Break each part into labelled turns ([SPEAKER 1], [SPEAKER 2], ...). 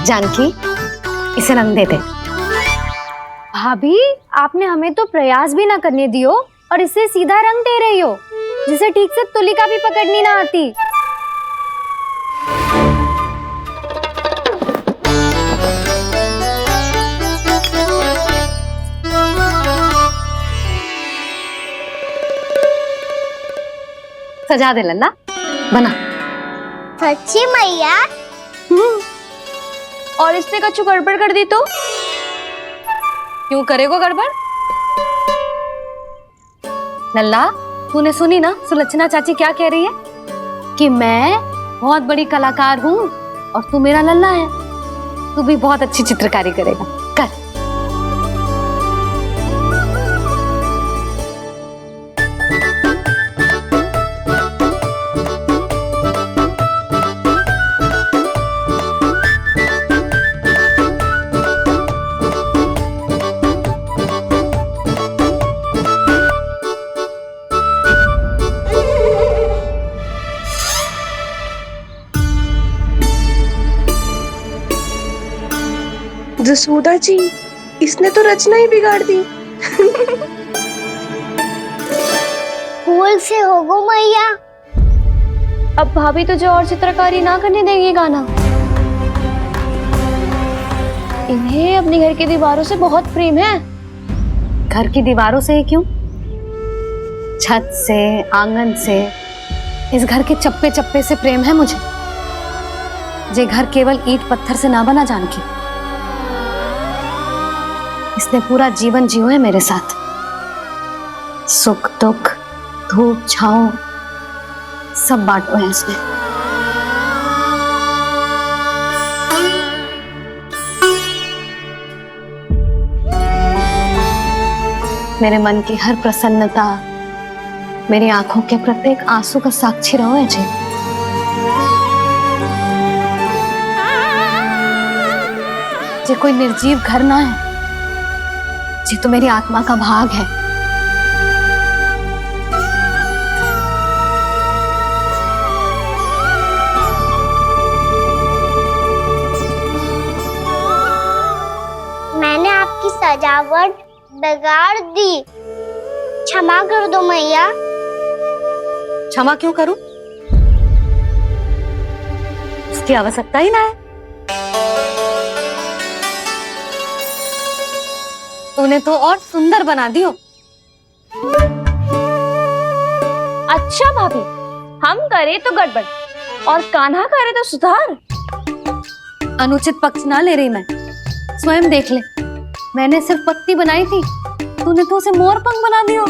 [SPEAKER 1] जानकी, इसे रंग दे दे।
[SPEAKER 2] भाभी, आपने हमें तो प्रयास भी ना करने दियो और इसे सीधा रंग दे रही हो, जिसे ठीक से तुलिका भी पकड़नी ना आती।
[SPEAKER 1] सजा दे लल्ला, बना।
[SPEAKER 3] सच्ची मैया?
[SPEAKER 2] और इसने कछु गड़बड़ कर दी तो?
[SPEAKER 1] क्यों करेगो गड़बड़? लल्ला, तूने सुनी ना सुलक्षणा चाची क्या कह रही है? कि मैं बहुत बड़ी कलाकार हूँ और तू मेरा लल्ला है। तू भी बहुत अच्छी चित्रकारी करेगा, कर।
[SPEAKER 4] जसोदा जी, इसने तो रचना ही बिगाड़ दी।
[SPEAKER 3] फूल से होगो मैया।
[SPEAKER 2] अब भाभी तुझे और चित्रकारी ना करने देंगी गाना। इन्हें अपने घर की दीवारों से बहुत प्रेम है।
[SPEAKER 1] घर की दीवारों से ही क्यों? छत से, आंगन से, इस घर के चप्पे चप्पे से प्रेम है मुझे। ये घर केवल ईंट पत्थर से ना बना जानकी। इसने पूरा जीवन जियो है मेरे साथ। सुख दुख, धूप छांव सब बांटो है इसने। मेरे मन की हर प्रसन्नता, मेरी आंखों के प्रत्येक आंसू का साक्षी रहो है जी। ये कोई निर्जीव घर ना है, ये तो मेरी आत्मा का भाग है।
[SPEAKER 3] मैंने आपकी सजावट बिगाड़ दी, क्षमा कर दो मैया।
[SPEAKER 1] क्षमा क्यों करूं? उसकी आवश्यकता ही ना है। तूने तो और सुंदर बना दियो।
[SPEAKER 2] अच्छा भाभी, हम करे तो गड़बड़ और कान्हा करे तो सुधार।
[SPEAKER 1] अनुचित पक्ष ना ले रही मैं, स्वयं देख ले। मैंने सिर्फ पत्ती बनाई थी, तूने तो उसे मोर पंख बना दियो।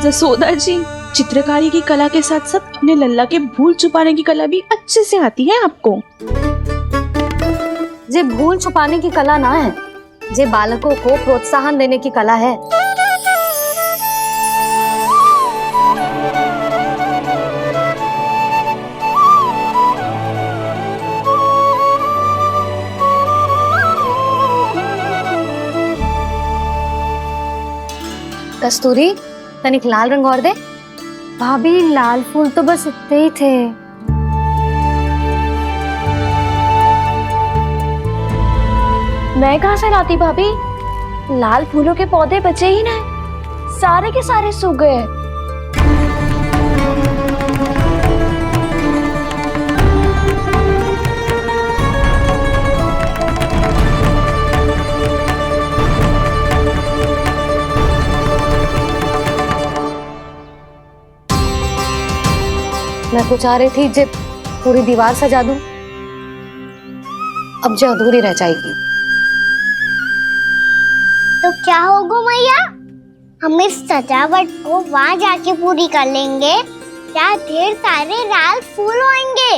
[SPEAKER 4] जसोदा जी, चित्रकारी की कला के साथ साथ अपने लल्ला के भूल छुपाने की कला भी अच्छे से आती है आपको।
[SPEAKER 1] ये भूल छुपाने की कला ना है, ये बालकों को प्रोत्साहन देने की कला है। कस्तूरी, तनिक लाल रंग और दे।
[SPEAKER 2] भाभी, लाल फूल तो बस इतने ही थे। मैं कहाँ से लाती भाभी? लाल फूलों के पौधे बचे ही ना, सारे के सारे सूख गए।
[SPEAKER 1] मैं तो चाह रही थी जे पूरी दीवार सजा दूं, अब जो अधूरी रह जाएगी।
[SPEAKER 3] तो क्या होगा मैया? हम इस सजावट को वहाँ जाके पूरी कर लेंगे, क्या ढेर सारे लाल फूल होंगे।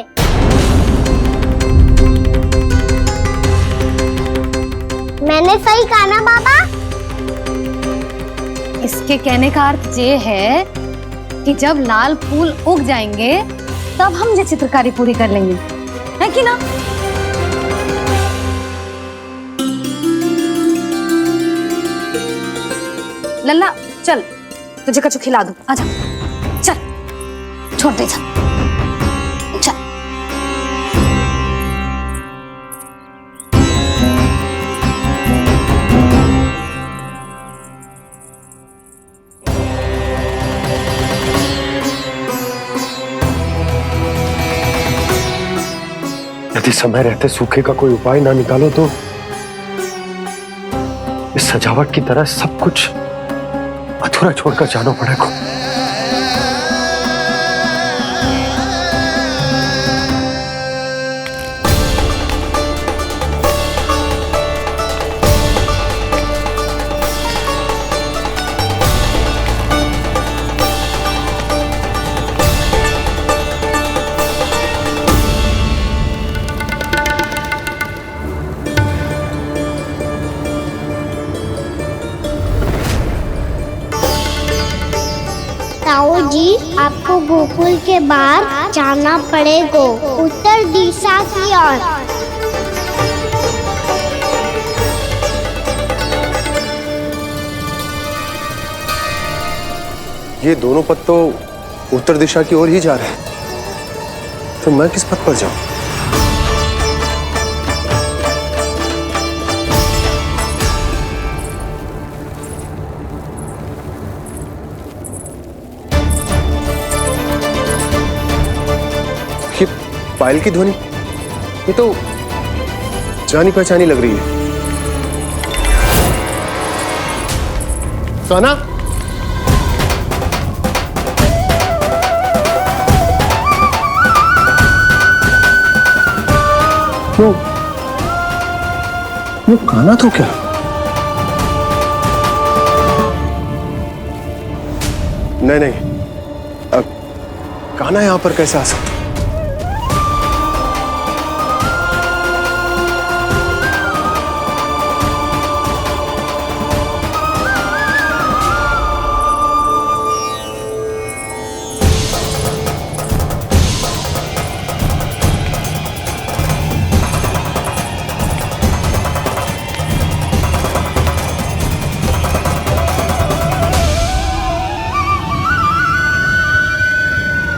[SPEAKER 3] मैंने सही कहा ना बाबा?
[SPEAKER 1] इसके कहने का अर्थ ये है कि जब लाल फूल उग जाएंगे तब हम ये चित्रकारी पूरी कर लेंगे, है कि ना? लल्ला चल, तुझे कछु खिला दूं, आजा चल, छोड़ दे चल।
[SPEAKER 5] यदि समय रहते सूखे का कोई उपाय ना निकालो तो इस सजावट की तरह सब कुछ अधूरा छोड़कर जाना पड़ेगा।
[SPEAKER 3] ताऊ जी, आपको गोकुल के बाहर जाना पड़ेगा, उत्तर दिशा की ओर।
[SPEAKER 5] ये दोनों पथ तो उत्तर दिशा की ओर ही जा रहे हैं, तो मैं किस पथ पर जाऊं? ये पायल की ध्वनि, ये तो जानी पहचानी लग रही है। कान्हा, वो कान्हा तो क्या? नहीं, कान्हा यहां पर कैसे आ सकता?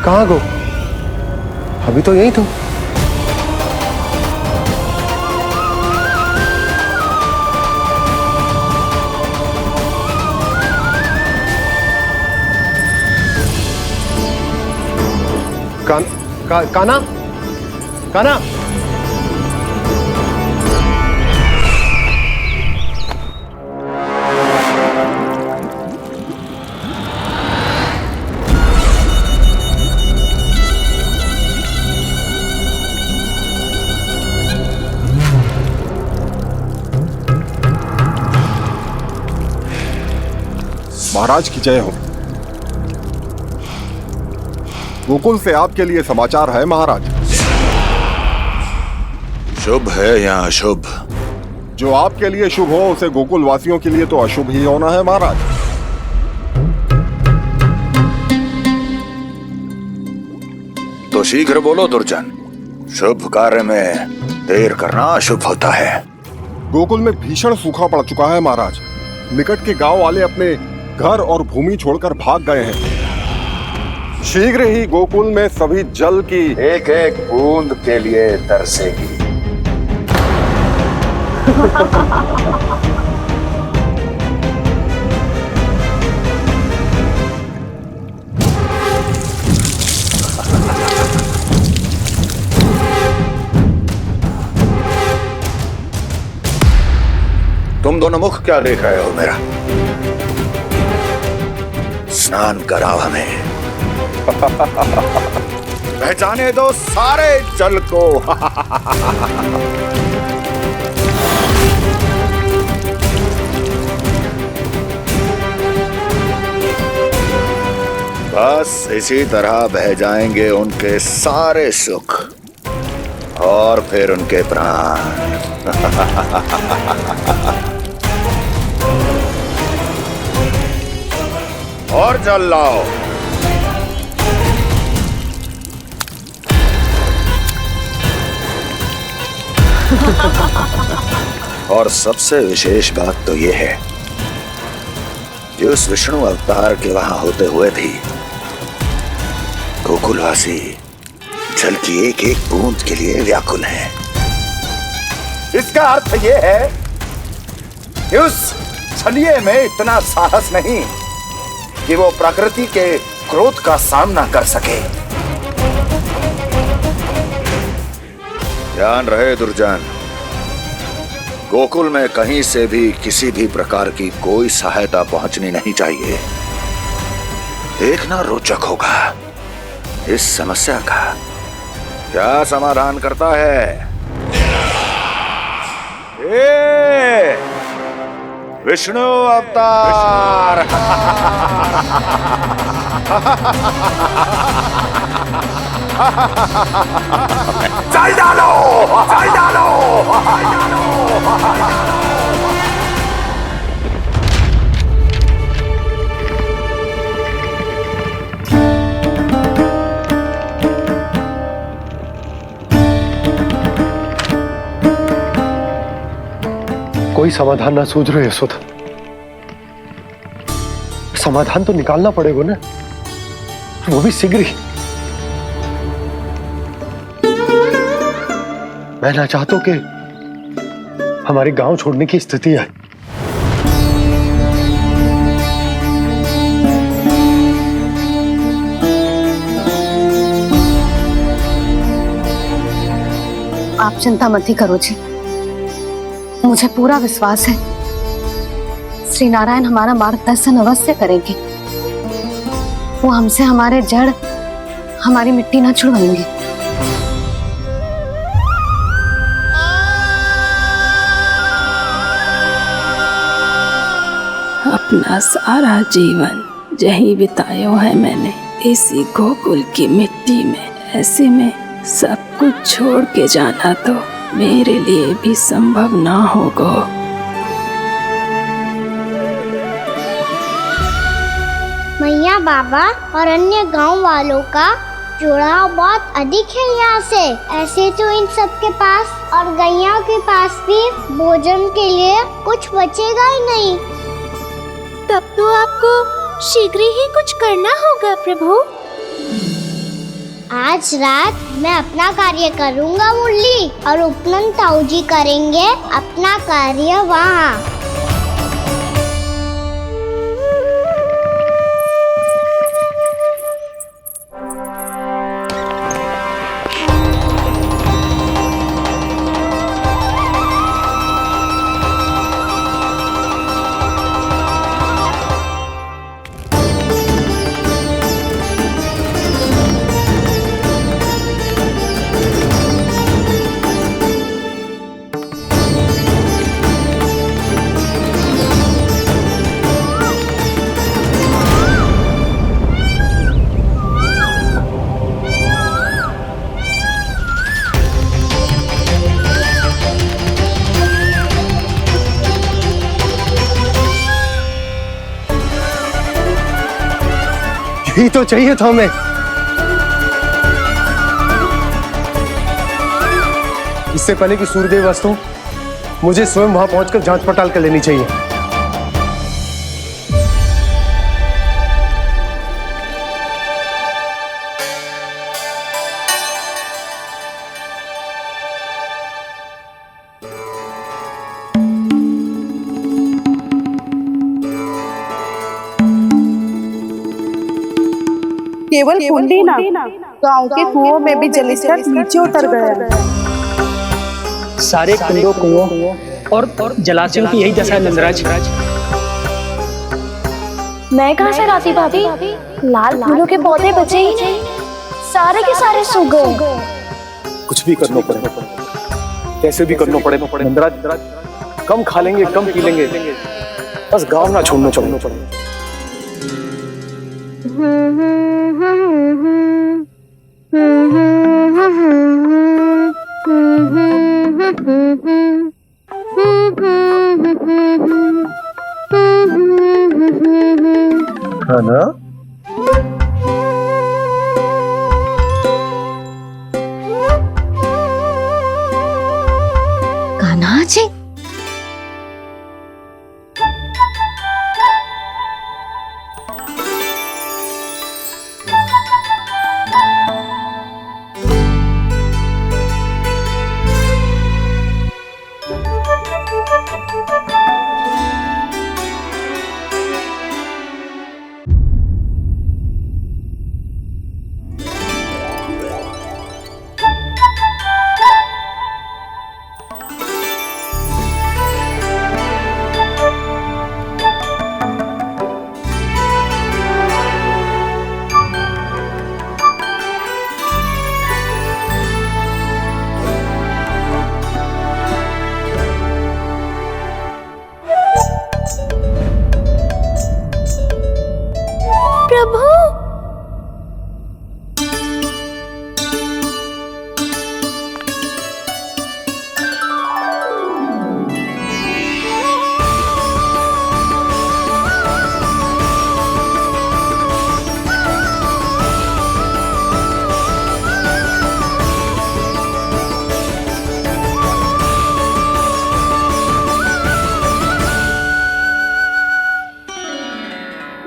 [SPEAKER 5] कहाँ गो? अभी तो यही तो। कान्हा, कान्हा,
[SPEAKER 6] महाराज की जय हो। गोकुल से आपके लिए समाचार है महाराज।
[SPEAKER 7] शुभ है या अशुभ?
[SPEAKER 6] जो आपके लिए शुभ हो उसे गोकुल वासियों के लिए तो अशुभ ही होना है महाराज।
[SPEAKER 7] तो शीघ्र बोलो दुर्जन, शुभ कार्य में देर करना अशुभ होता है।
[SPEAKER 6] गोकुल में भीषण सूखा पड़ चुका है महाराज। निकट के गांव वाले अपने घर और भूमि छोड़कर भाग गए हैं। शीघ्र ही गोकुल में सभी जल की
[SPEAKER 7] एक एक बूंद के लिए तरसेगी। तुम दोनों मुख क्या देख रहे हो मेरा? स्नान कराओ हमें। पहचाने दो सारे जल को। बस इसी तरह बह जाएंगे उनके सारे सुख और फिर उनके प्राण। और जल लाओ। और सबसे विशेष बात तो यह है कि उस विष्णु अवतार के वहां होते हुए भी गोकुलवासी जल की एक एक बूंद के लिए व्याकुल है। इसका अर्थ यह है कि उस छलिए में इतना साहस नहीं कि वो प्रकृति के क्रोध का सामना कर सके। ध्यान रहे दुर्जन, गोकुल में कहीं से भी किसी भी प्रकार की कोई सहायता पहुंचनी नहीं चाहिए। देखना रोचक होगा इस समस्या का क्या समाधान करता है। ए, विष्णु अवतार। चल डालो, चल डालो, चल डालो।
[SPEAKER 5] कोई समाधान ना सूझ रहे यशोदा। समाधान तो निकालना पड़ेगा ना, वो भी शीघ्र ही। मैं ना चाहता कि हमारे गांव छोड़ने की स्थिति आए।
[SPEAKER 1] आप चिंता मत ही करो जी, मुझे पूरा विश्वास है श्री नारायण हमारा मार्गदर्शन अवश्य करेंगे। वो हमसे हमारे जड़, हमारी मिट्टी ना छुड़वाएंगे।
[SPEAKER 8] अपना सारा जीवन यही बिताया है मैंने, इसी गोकुल की मिट्टी में। ऐसे में सब कुछ छोड़ के जाना तो मेरे लिए भी संभव ना होगा।
[SPEAKER 3] मैया, बाबा और अन्य गांव वालों का जुड़ाव बहुत अधिक है यहाँ से। ऐसे तो इन सब के पास और गैया के पास भी भोजन के लिए कुछ बचेगा ही नहीं।
[SPEAKER 9] तब तो आपको शीघ्र ही कुछ करना होगा प्रभु।
[SPEAKER 3] आज रात मैं अपना कार्य करूँगा मुरली, और उपनंद ताऊ जी करेंगे अपना कार्य वहाँ।
[SPEAKER 5] यही तो चाहिए था हमें। इससे पहले कि सूर्यदेव अस्त हो, मुझे स्वयं वहां पहुंचकर जांच पड़ताल कर लेनी चाहिए।
[SPEAKER 4] केवल कुंडी ना, गांव के कुओं में भी जलस्तर नीचे उतर गया।
[SPEAKER 10] सारे कुंडों, कुओं और जलाशयों की यही दशा है नंदराज।
[SPEAKER 2] मैं कहाँ से लाती भाभी? लाल फूलों के पौधे बचे ही नहीं, सारे के सारे सूख गए।
[SPEAKER 5] कुछ भी करना पड़ेगा, कैसे भी करना पड़ेगा नंदराज। कम खा लेंगे, कम पी लेंगे, बस गांव ना छोड़ना पड़ेगा। खाना
[SPEAKER 9] प्रभु।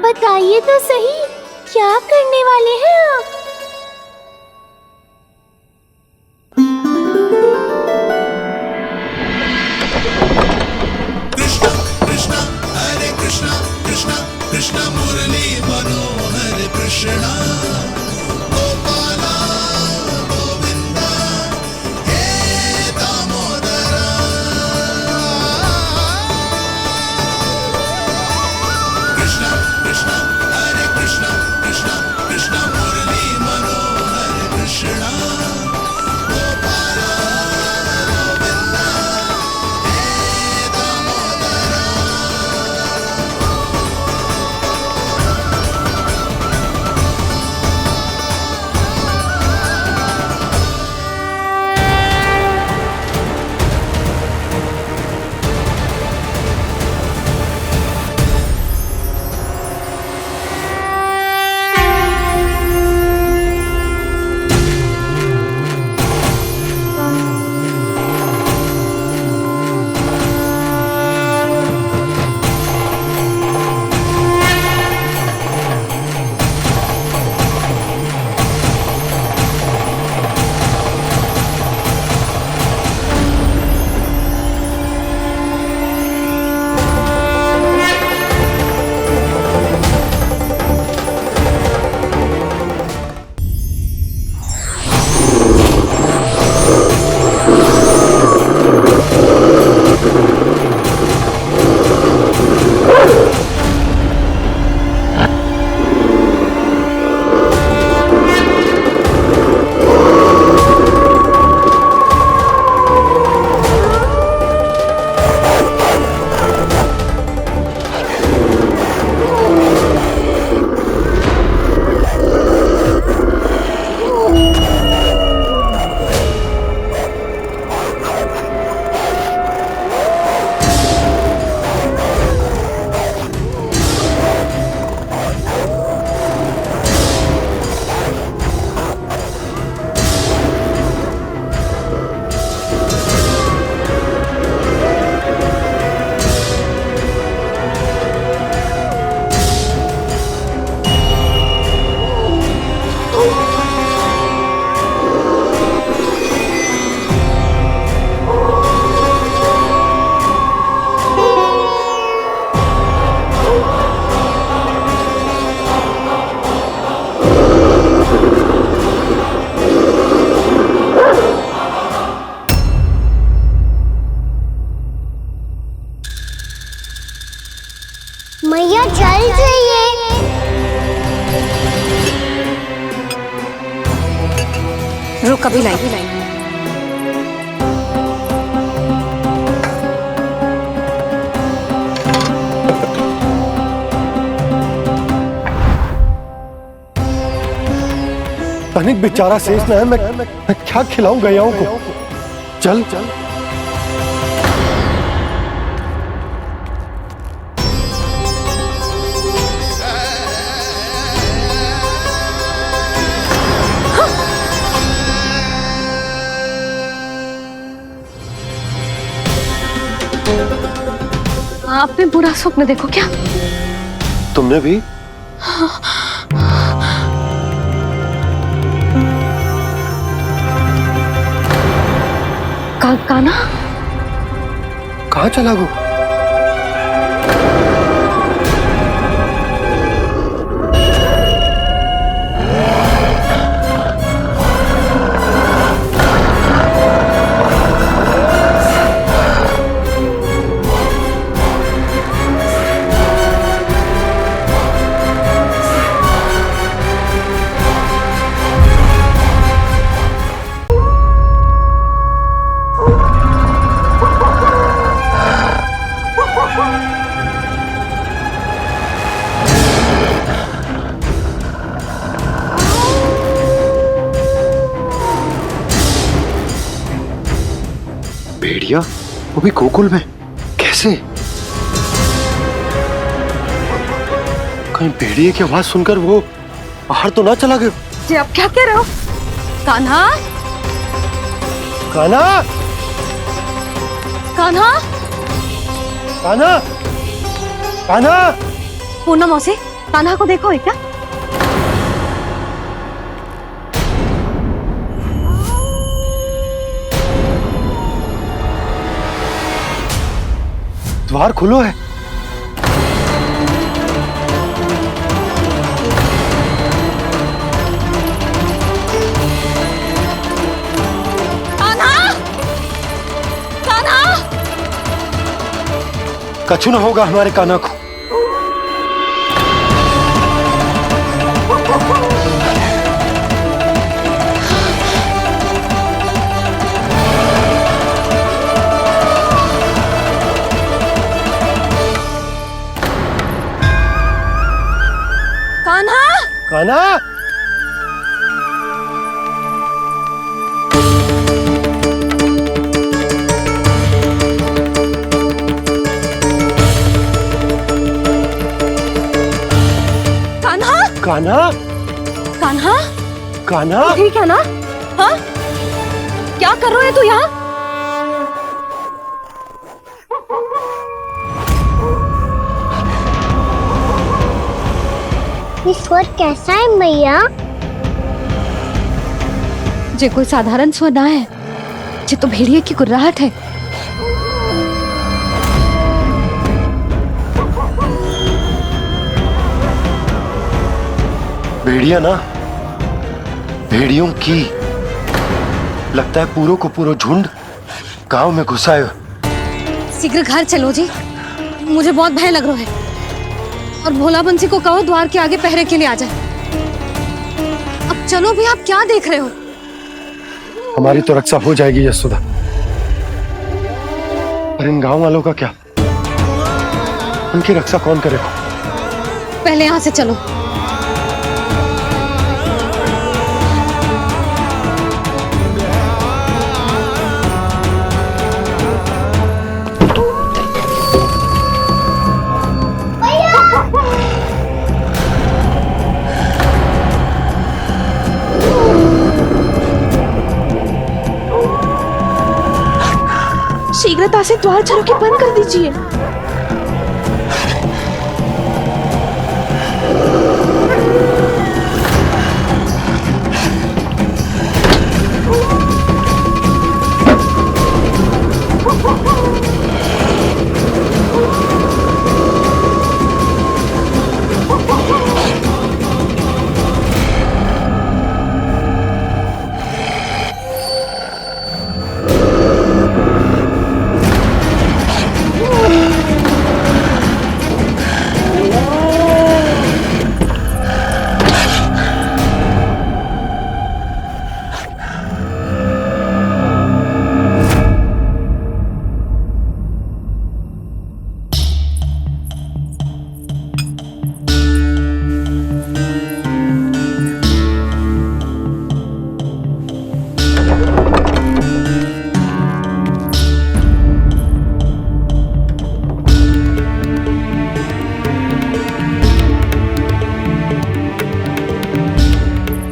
[SPEAKER 9] बताइए तो सही, क्या करने वाले हैं आप?
[SPEAKER 11] कृष्णा कृष्णा हरे कृष्णा कृष्णा कृष्णा मुरली मनोहर कृष्णा गोपाला गोविंदा हे दामोदरा। कृष्णा कृष्णा हरे कृष्णा कृष्णा कृष्णा मुरली मनोहर कृष्णा गोपाला गोविंदा हे दामोदरा।
[SPEAKER 3] मैया जल जाइए।
[SPEAKER 1] रुक अभी लाई।
[SPEAKER 5] तनिक बेचारा शेष न है, मैं क्या खिलाऊं गैयाओं को। चल चल
[SPEAKER 1] आपने बुरा स्वप्न देखो क्या?
[SPEAKER 5] तुमने भी?
[SPEAKER 1] काना
[SPEAKER 5] कहाँ चला गो?
[SPEAKER 6] भेड़िया, वो भी गोकुल में, कैसे? कहीं भेड़िए की आवाज सुनकर वो बाहर तो ना चला गया?
[SPEAKER 1] जी आप क्या कह रहे हो? कान्हा,
[SPEAKER 6] कान्हा,
[SPEAKER 1] कान्हा,
[SPEAKER 6] कान्हा, कान्हा!
[SPEAKER 1] पूनम मौसी, कान्हा को देखो है क्या?
[SPEAKER 6] द्वार खुलो है। कछु ना होगा हमारे कान्हा को।
[SPEAKER 1] कान्हा,
[SPEAKER 6] कान्हा, कान्हा,
[SPEAKER 1] कान्हा,
[SPEAKER 6] कान्हा,
[SPEAKER 1] ठीक है ना? हाँ, क्या कर रहे हो तू यहाँ?
[SPEAKER 3] ये स्वर कैसा है मैया?
[SPEAKER 1] जे कोई साधारण स्वर ना है, जे तो भेड़िए की गुर्राहट है।
[SPEAKER 6] भेड़िया ना, भेड़ियों की, लगता है पूरो को पूरो झुंड गांव में घुसा है।
[SPEAKER 1] शीघ्र घर चलो जी, मुझे बहुत भय लग रहा है। और भोला बंसी को कहो द्वार के आगे पहरे के लिए आ जाए। अब चलो भी, आप क्या देख रहे हो?
[SPEAKER 6] हमारी तो रक्षा हो जाएगी यशोदा, पर इन गांव वालों का क्या? उनकी रक्षा कौन करेगा?
[SPEAKER 1] पहले यहाँ से चलो।
[SPEAKER 4] शीघ्रता से द्वार चारों के बंद कर दीजिए।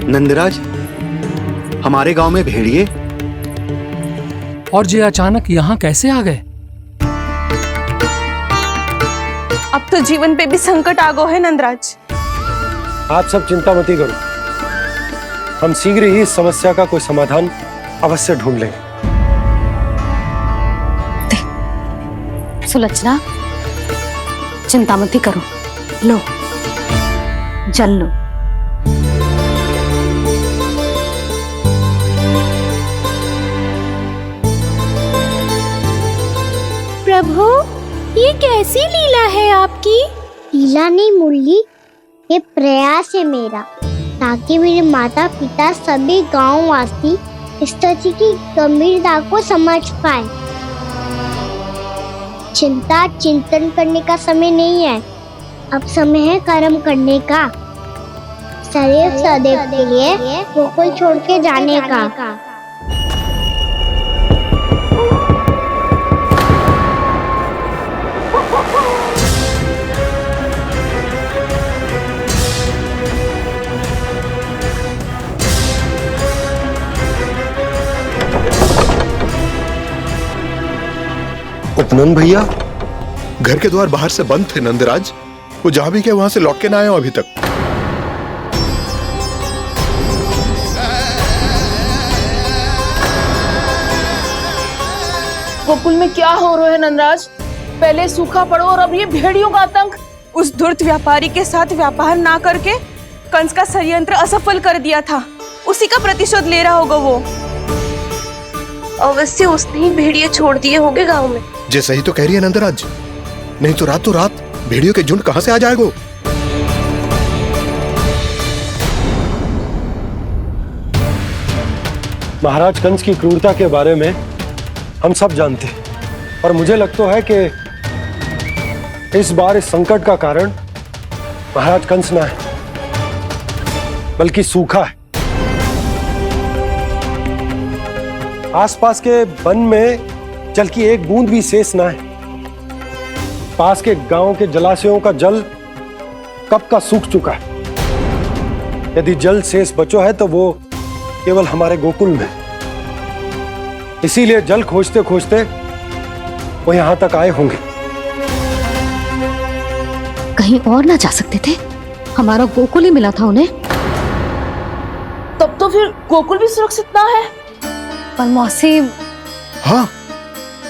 [SPEAKER 12] नंदराज, हमारे गांव में भेड़िए
[SPEAKER 13] और ये अचानक यहाँ कैसे आ गए?
[SPEAKER 4] अब तो जीवन पे भी संकट आ गो है नंदराज।
[SPEAKER 6] आप सब चिंता मत करो, हम शीघ्र ही इस समस्या का कोई समाधान अवश्य ढूंढ लेंगे।
[SPEAKER 1] सुलक्षणा, चिंता मत करो, लो जल लो।
[SPEAKER 9] प्रभु, ये कैसी लीला है आपकी?
[SPEAKER 3] लीला नहीं मुरली, ये प्रयास है मेरा, ताकि मेरे माता पिता सभी गांव वासी इस स्थिति की गंभीरता को समझ पाए। चिंता चिंतन करने का समय नहीं है, अब समय है कर्म करने का, सदैव सदैव के लिए गोकुल छोड़ के जाने का।
[SPEAKER 14] शतनंद भैया घर के द्वार बाहर से बंद थे नंदराज। वो जहां भी गए वहां से लौट के ना आए हो अभी तक।
[SPEAKER 4] गोकुल में क्या हो रहा है नंदराज? पहले सूखा पड़ो और अब ये भेड़ियों का आतंक। उस धूर्त व्यापारी के साथ व्यापार ना करके कंस का षड्यंत्र असफल कर दिया था, उसी का प्रतिशोध ले रहा होगा वो। अवश्य उसने ही भेड़िए छोड़ दिए होंगे गांव में।
[SPEAKER 14] जे सही तो कह रही है नंदराज, नहीं तो रात भेड़ियों के झुंड कहां से आ जाएगा?
[SPEAKER 5] महाराज कंस की क्रूरता के बारे में हम सब जानते हैं, और मुझे लगता है कि इस बार इस संकट का कारण महाराज कंस ना है, बल्कि सूखा है। आसपास के वन में जल की एक बूंद भी शेष ना है। पास के गांव के जलाशयों का जल कब का सूख चुका है। यदि जल शेष बचो है तो वो केवल हमारे गोकुल में। इसीलिए जल खोजते खोजते वो यहां तक आए होंगे।
[SPEAKER 1] कहीं और ना जा सकते थे? हमारा गोकुल ही मिला था उन्हें।
[SPEAKER 4] तब तो फिर गोकुल भी सुरक्षित ना है।
[SPEAKER 1] पर मौसी,
[SPEAKER 14] हाँ,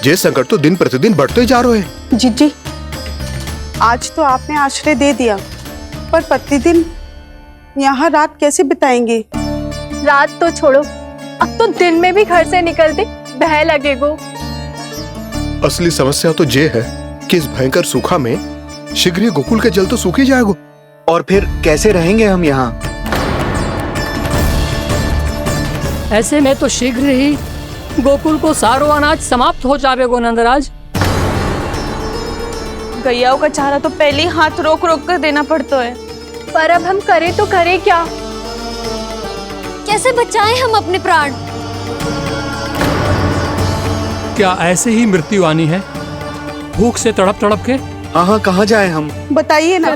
[SPEAKER 14] ये संकट तो दिन प्रतिदिन बढ़ते जा रहे हैं।
[SPEAKER 15] जीजी, आज तो आपने आश्रय दे दिया, पर प्रतिदिन यहाँ रात कैसे बिताएंगे?
[SPEAKER 2] रात तो छोड़ो, अब तो दिन में भी घर से निकलते भय लगेगो।
[SPEAKER 14] असली समस्या तो ये है कि इस भयंकर सूखा में शीघ्र ही गोकुल के जल तो सूख ही जाएगा।
[SPEAKER 12] और फिर कैसे रहेंगे हम यहाँ?
[SPEAKER 13] ऐसे में तो शीघ्र ही गोकुल को सारो अनाज समाप्त हो जाएगो नंदराज।
[SPEAKER 4] गैयाओं का चारा तो पहले ही हाथ रोक रोक कर देना पड़ता है।
[SPEAKER 2] पर अब हम करें तो करें क्या? कैसे बचाएं हम अपने प्राण?
[SPEAKER 13] क्या ऐसे ही मृत्यु आनी है, भूख से तड़प तड़प के?
[SPEAKER 12] हाँ, कहाँ जाए हम?
[SPEAKER 15] बताइए ना।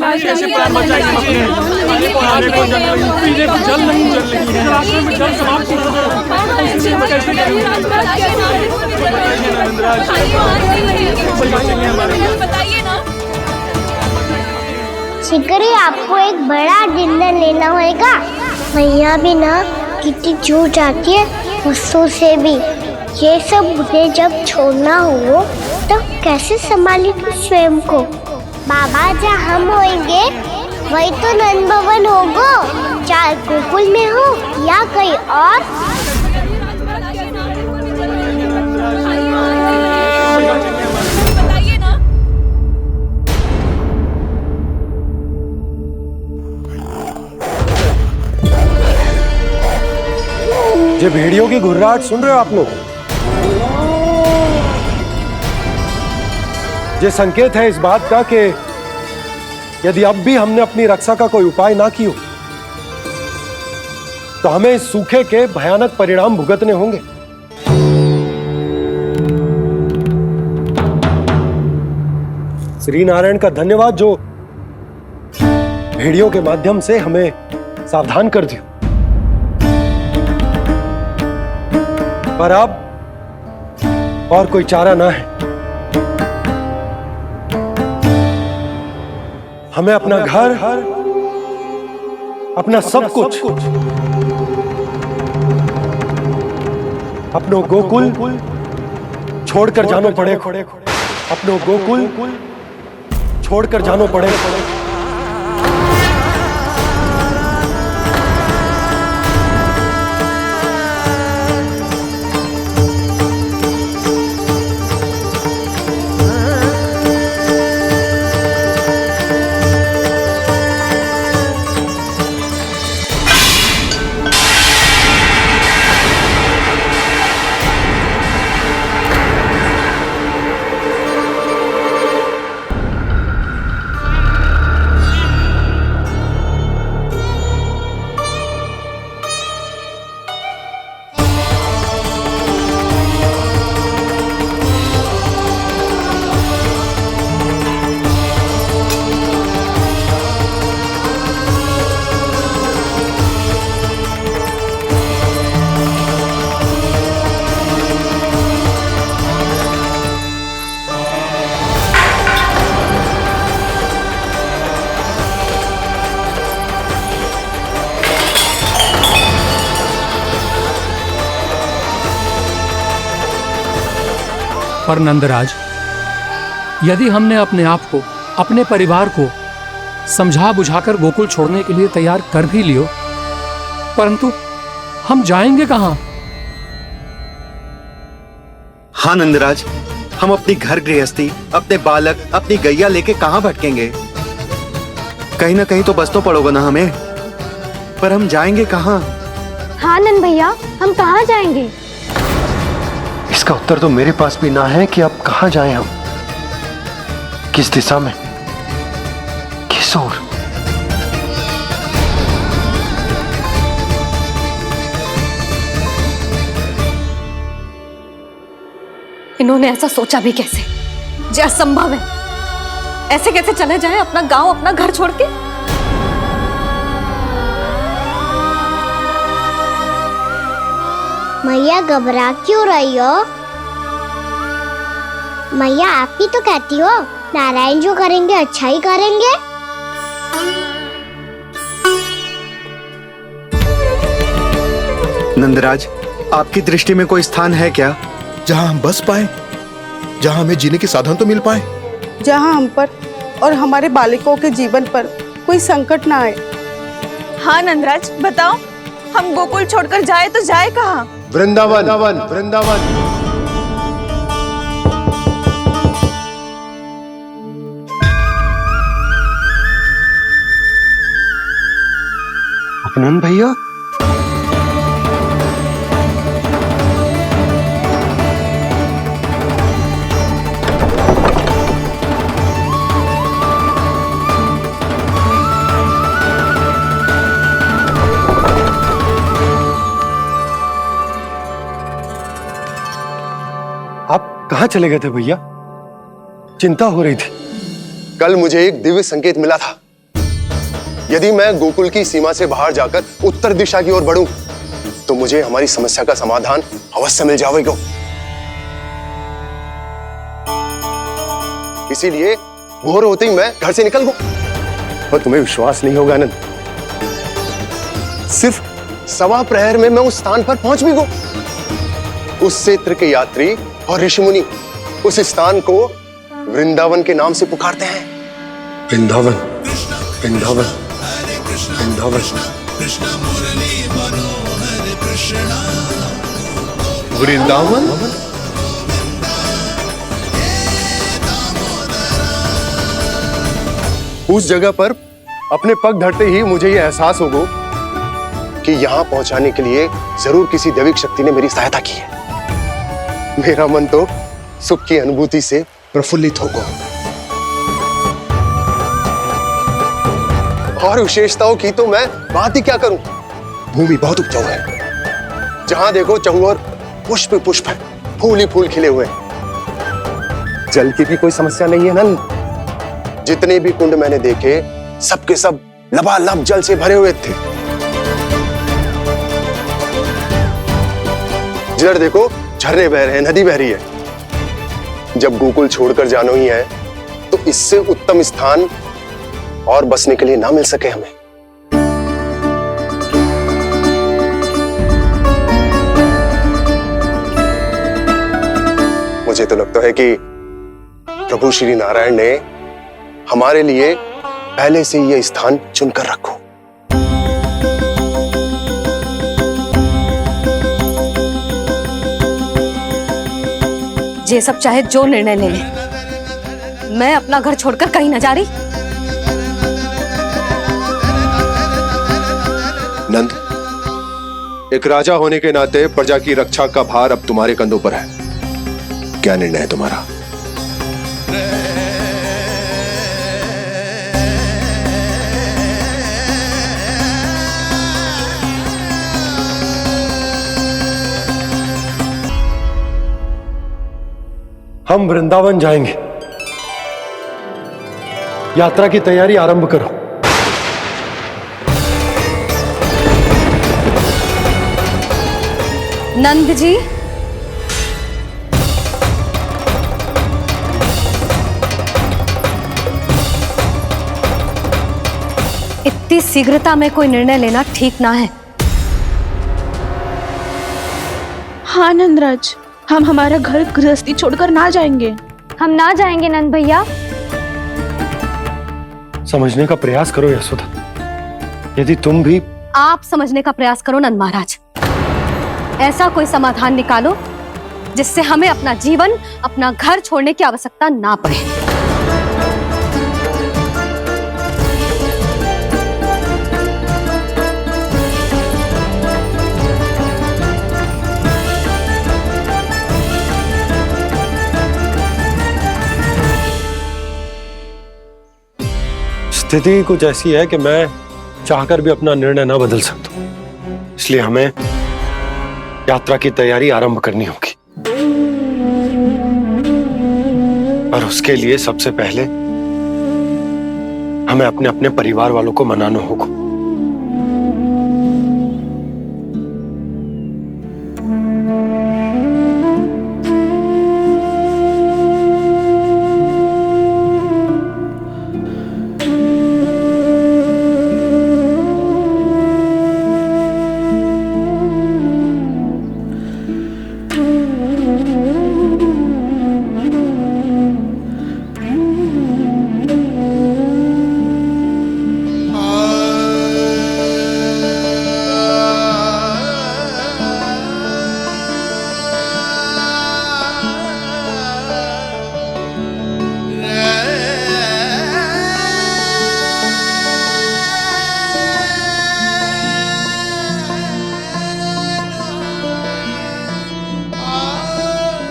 [SPEAKER 3] शिकारी, आपको एक बड़ा डिनर लेना होगा। मैया भी ना कितनी जूझ जाती है गुस्सों से भी। ये सब उन्हें जब छोड़ना हो तो कैसे संभाली तू स्वयं को? बाबा जहाँ हम होंगे वही तो नंद भवन होगा, चाहे गोकुल में हो या कहीं और।
[SPEAKER 5] ये भेड़ियों की घुर्राहट सुन रहे हो आप लोग? ये संकेत है इस बात का कि यदि अब भी हमने अपनी रक्षा का कोई उपाय ना किया तो हमें इस सूखे के भयानक परिणाम भुगतने होंगे। श्री नारायण का धन्यवाद जो भेड़ियों के माध्यम से हमें सावधान कर दिया। पर अब और कोई चारा ना है। हमें अपना घर, अपना सब कुछ, अपनो गोकुल छोड़कर जानो पड़े। अपनो गोकुल छोड़कर जानो पड़े।
[SPEAKER 13] पर नंदराज, यदि हमने अपने आप को, अपने परिवार को समझा बुझाकर गोकुल छोड़ने के लिए तैयार कर भी लियो, परंतु हम जाएंगे कहां?
[SPEAKER 12] हाँ नंदराज, हम अपनी घर गृहस्थी, अपने बालक, अपनी गैया लेके कहाँ भटकेंगे? कहीं ना कहीं तो बस तो पड़ोगे ना हमें, पर हम जाएंगे कहाँ?
[SPEAKER 2] हाँ नंद भैया, हम कहाँ जाएंगे?
[SPEAKER 5] इसका उत्तर तो मेरे पास भी ना है कि अब कहाँ जाएं हम, किस दिशा में, किस ओर।
[SPEAKER 1] इन्होंने ऐसा सोचा भी कैसे? जो असंभव है। ऐसे कैसे चले जाएं अपना गांव, अपना घर छोड़ के?
[SPEAKER 3] मैया घबरा क्यों रही हो? मैया आप ही तो कहती हो नारायण जो करेंगे अच्छा ही करेंगे।
[SPEAKER 12] नंदराज, आपकी दृष्टि में कोई स्थान है क्या
[SPEAKER 14] जहां हम बस पाए, जहां हमें जीने के साधन तो मिल पाए,
[SPEAKER 15] जहाँ हम पर और हमारे बालकों के जीवन पर कोई संकट ना आए।
[SPEAKER 4] हाँ नंदराज, बताओ हम गोकुल छोड़कर जाए तो जाए कहाँ?
[SPEAKER 5] वृंदावन, वृंदावन। अपनन भैया, कहाँ चले गए थे भैया? चिंता हो रही थी।
[SPEAKER 6] कल मुझे एक दिव्य संकेत मिला था। यदि मैं गोकुल की सीमा से बाहर जाकर उत्तर दिशा की ओर बढ़ूं, तो मुझे हमारी समस्या का समाधान अवश्य मिल जाएगा। इसीलिए भोर होते ही मैं घर से निकल गया। और तुम्हें विश्वास नहीं होगा आनंद, सिर्फ सवा प्रहर में मैं उस स्थान पर पहुंच भी गया। उस क्षेत्र के यात्री और ऋषि मुनि उस स्थान को वृंदावन के नाम से पुकारते हैं।
[SPEAKER 5] वृंदावन, वृंदावन, वृंदावन।
[SPEAKER 14] वृंदावन।
[SPEAKER 6] उस जगह पर अपने पग धरते ही मुझे यह एहसास होगा कि यहां पहुंचाने के लिए जरूर किसी दैविक शक्ति ने मेरी सहायता की है। मेरा मन तो सुख की अनुभूति से प्रफुल्लित होगा। और विशेषताओं की तो मैं बात ही क्या करूं। भूमि बहुत उपजाऊ है, जहां देखो चहुओर पुष्प पुष्प है, फूल ही फूल खिले हुए हैं। जल की भी कोई समस्या नहीं है नंद। जितने भी कुंड मैंने देखे, सबके सब लबालब जल से भरे हुए थे। जिधर देखो झरने बह रहे हैं, नदी बह रही है। जब गोकुल छोड़कर जाना ही है, तो इससे उत्तम स्थान और बसने के लिए ना मिल सके हमें। मुझे तो लगता है कि प्रभु श्री नारायण ने हमारे लिए पहले से यह स्थान चुनकर रखो।
[SPEAKER 1] ये सब चाहे जो निर्णय ले ले, मैं अपना घर छोड़कर कहीं न जा रही।
[SPEAKER 6] नंद, एक राजा होने के नाते प्रजा की रक्षा का भार अब तुम्हारे कंधों पर है। क्या निर्णय है तुम्हारा?
[SPEAKER 5] हम वृंदावन जाएंगे। यात्रा की तैयारी आरंभ करो।
[SPEAKER 1] नंद जी, इतनी शीघ्रता में कोई निर्णय लेना ठीक ना है।
[SPEAKER 9] हाँ नंदराज,
[SPEAKER 4] हम हमारा घर गृहस्थी छोड़कर ना जाएंगे।
[SPEAKER 2] हम ना जाएंगे नंद भैया।
[SPEAKER 5] समझने का प्रयास करो यशोदा। यदि तुम भी
[SPEAKER 1] आप समझने का प्रयास करो नंद महाराज। ऐसा कोई समाधान निकालो जिससे हमें अपना जीवन, अपना घर छोड़ने की आवश्यकता ना पड़े।
[SPEAKER 5] स्थिति कुछ ऐसी है कि मैं चाहकर भी अपना निर्णय ना बदल सकता, इसलिए हमें यात्रा की तैयारी आरंभ करनी होगी। और उसके लिए सबसे पहले हमें अपने अपने परिवार वालों को मनाना होगा।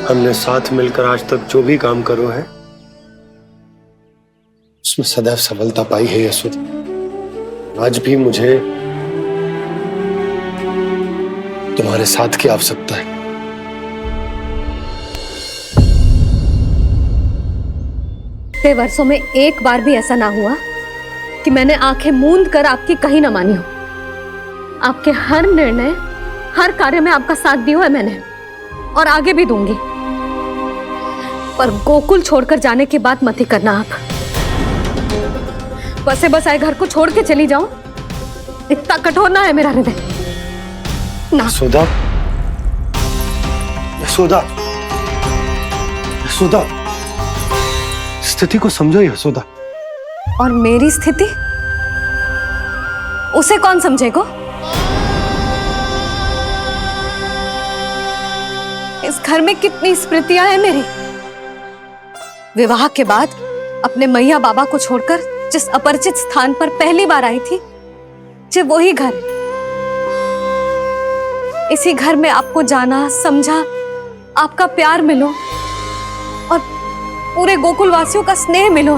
[SPEAKER 5] हमने साथ मिलकर आज तक जो भी काम करो है उसमें सदैव सफलता पाई है यशोदा। आज भी मुझे तुम्हारे साथ की आवश्यकता है।
[SPEAKER 1] इतने वर्षों में एक बार भी ऐसा ना हुआ कि मैंने आंखें मूंद कर आपकी कहीं ना मानी हो। आपके हर निर्णय, हर कार्य में आपका साथ दिया है मैंने, और आगे भी दूंगी। पर गोकुल छोड़कर जाने की बात मत ही करना आप। बसे बसाए घर को छोड़ के चली जाऊं, इतना कठोर ना है मेरा हृदय ना।
[SPEAKER 5] यशोदा, यशोदा, यशोदा, स्थिति को समझो यशोदा।
[SPEAKER 1] और मेरी स्थिति उसे कौन समझेगा? इस घर में कितनी स्मृतियां हैं मेरी। विवाह के बाद अपने मैया बाबा को छोड़कर जिस अपरिचित स्थान पर पहली बार आई थी, जो वही घर। इसी घर में आपको जाना, समझा, आपका प्यार मिलो और पूरे गोकुल वासियों का स्नेह मिलो।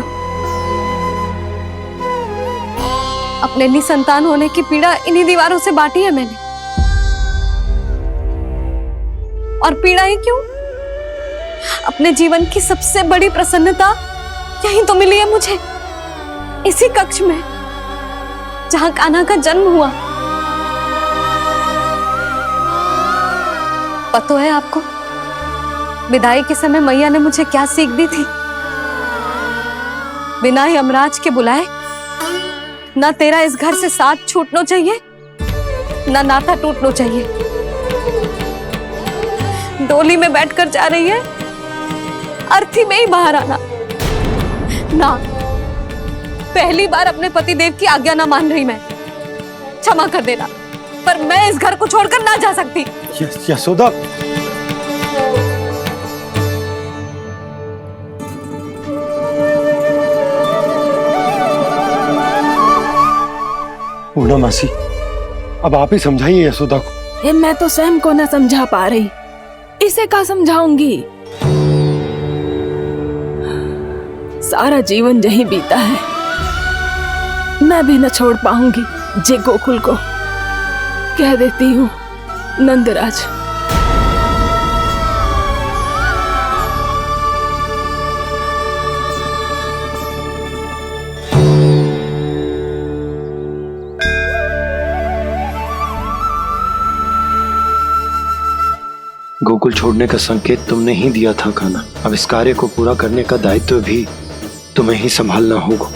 [SPEAKER 1] अपने निसंतान होने की पीड़ा इन्हीं दीवारों से बांटी है मैंने। और पीड़ा ही क्यों? अपने जीवन की सबसे बड़ी प्रसन्नता यहीं तो मिली है मुझे, इसी कक्ष में जहां कान्हा का जन्म हुआ। पता है आपको विदाई के समय मैया ने मुझे क्या सीख दी थी? बिना यमराज के बुलाए ना तेरा इस घर से साथ छूटना चाहिए, ना नाता टूटना चाहिए। डोली में बैठकर जा रही है, अर्थी में ही बाहर आना ना। पहली बार अपने पति देव की आज्ञा ना मान रही मैं, क्षमा कर देना, पर मैं इस घर को छोड़कर ना जा सकती।
[SPEAKER 5] यशोदा, पूर्णा मासी, अब आप ही समझाइए यशोदा को।
[SPEAKER 8] ये मैं तो स्वयं को न समझा पा रही, इसे क्या समझाऊंगी? सारा जीवन यहीं बीता है, मैं भी न छोड़ पाऊंगी जे गोकुल को। कह देती हूँ नंदराज।
[SPEAKER 5] गोकुल छोड़ने का संकेत तुमने ही दिया था कान्हा। अब इस कार्य को पूरा करने का दायित्व भी तुम्हें ही संभालना होगा।